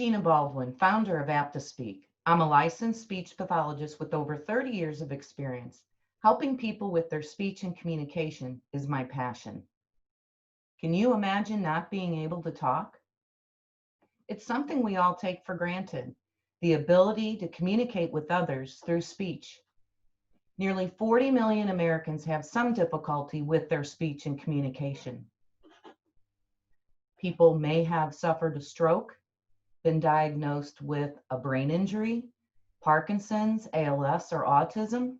Gina Baldwin, founder of APP2Speak. I'm a licensed speech pathologist with over 30 years of experience. Helping people with their speech and communication is my passion. Can you imagine not being able to talk? It's something we all take for granted, the ability to communicate with others through speech. Nearly 40 million Americans have some difficulty with their speech and communication. People may have suffered a stroke, been diagnosed with a brain injury, Parkinson's, ALS, or autism.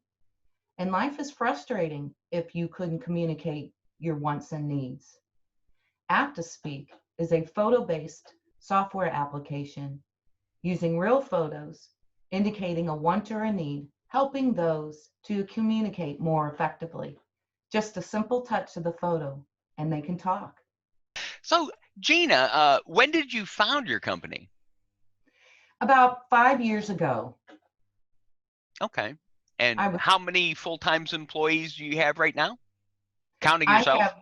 And life is frustrating if you couldn't communicate your wants and needs. APP2Speak is a photo-based software application using real photos, indicating a want or a need, helping those to communicate more effectively. Just a simple touch of the photo, and they can talk. So, Gina, when did you found your company? About 5 years ago. Okay. And how many full-time employees do you have right now? Counting yourself?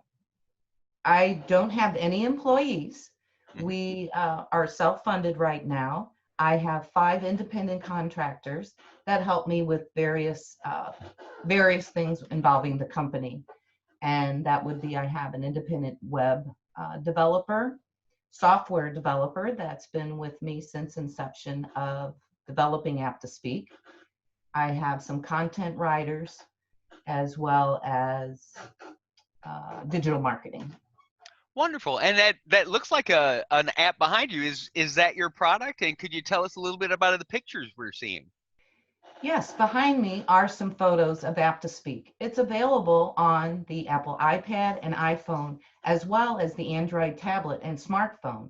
I don't have any employees. We are self-funded right now. I have 5 independent contractors that help me with various things involving the company. And that would be, I have an independent web developer, software developer that's been with me since inception of developing APP2Speak. I have some content writers as well as digital marketing. Wonderful. And that looks like an app behind you. Is that your product? And could you tell us a little bit about the pictures we're seeing? Yes, behind me are some photos of APP2Speak. It's available on the Apple iPad and iPhone, as well as the Android tablet and smartphone.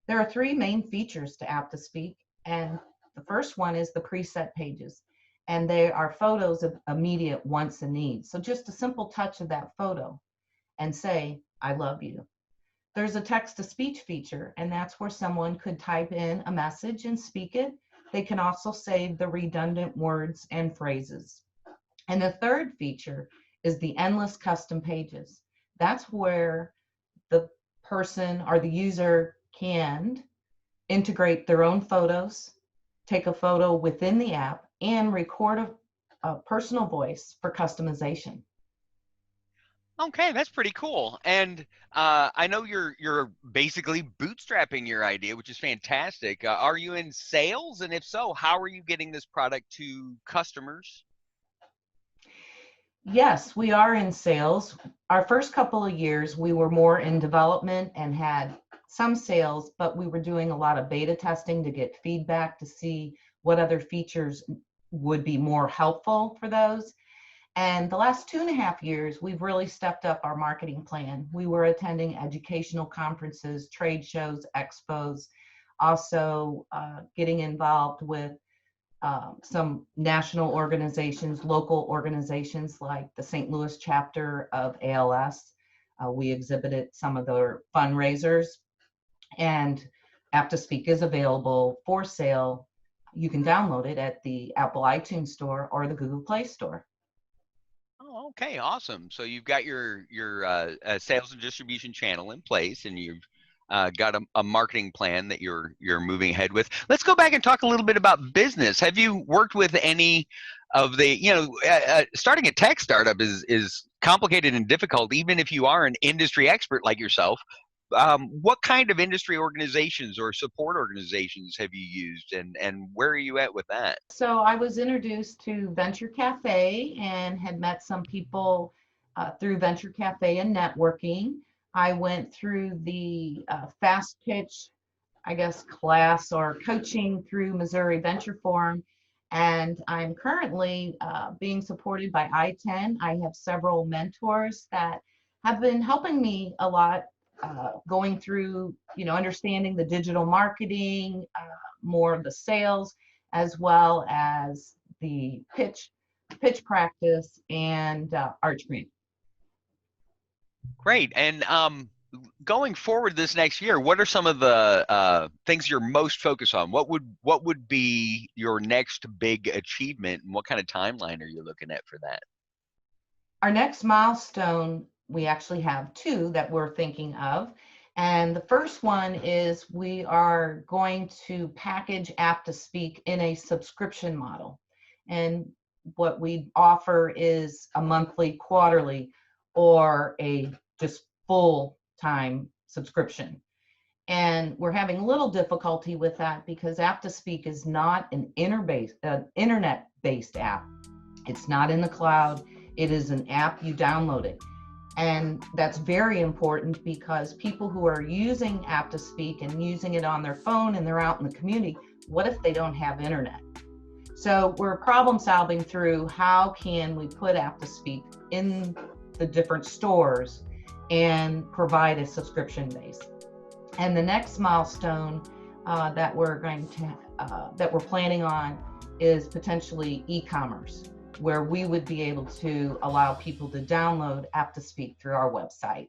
There are 3 main features to APP2Speak, and the first one is the preset pages, and they are photos of immediate wants and needs. So just a simple touch of that photo and say, I love you. There's a text-to-speech feature, and that's where someone could type in a message and speak it. They can also save the redundant words and phrases. And the third feature is the endless custom pages. That's where the person or the user can integrate their own photos, take a photo within the app, and record a personal voice for customization. Okay, that's pretty cool. And I know you're basically bootstrapping your idea, which is fantastic. Are you in sales? And if so, how are you getting this product to customers? Yes, we are in sales. Our first couple of years, we were more in development and had some sales, but we were doing a lot of beta testing to get feedback to see what other features would be more helpful for those. And the last 2.5 years, we've really stepped up our marketing plan. We were attending educational conferences, trade shows, expos, also getting involved with some national organizations, local organizations like the St. Louis chapter of ALS. We exhibited some of their fundraisers, and APP2Speak is available for sale. You can download it at the Apple iTunes Store or the Google Play Store. Oh, okay, awesome. So you've got your sales and distribution channel in place, and you've got a marketing plan that you're moving ahead with. Let's go back and talk a little bit about business. Have you worked with any of the, starting a tech startup is complicated and difficult, even if you are an industry expert like yourself. What kind of industry organizations or support organizations have you used, and where are you at with that? So I was introduced to Venture Cafe and had met some people through Venture Cafe and networking. I went through the fast pitch, I guess, class or coaching through Missouri Venture Forum, and I'm currently being supported by I-10. I have several mentors that have been helping me a lot, going through, understanding the digital marketing, more of the sales, as well as the pitch practice and art training. Great. And going forward this next year, what are some of the things you're most focused on? What would be your next big achievement, and what kind of timeline are you looking at for that? Our next milestone, we actually have 2 that we're thinking of, And the first one is we are going to package APP2Speak in a subscription model. And what we offer is a monthly, quarterly, or a just full-time subscription. And we're having a little difficulty with that because APP2Speak is not an internet-based app. It's not in the cloud. It is an app, you download it. And that's very important because people who are using APP2Speak and using it on their phone and they're out in the community, what if they don't have internet? So we're problem solving through how can we put APP2Speak in the different stores and provide a subscription base. And the next milestone that we're planning on is potentially e-commerce, where we would be able to allow people to download APP2Speak through our website.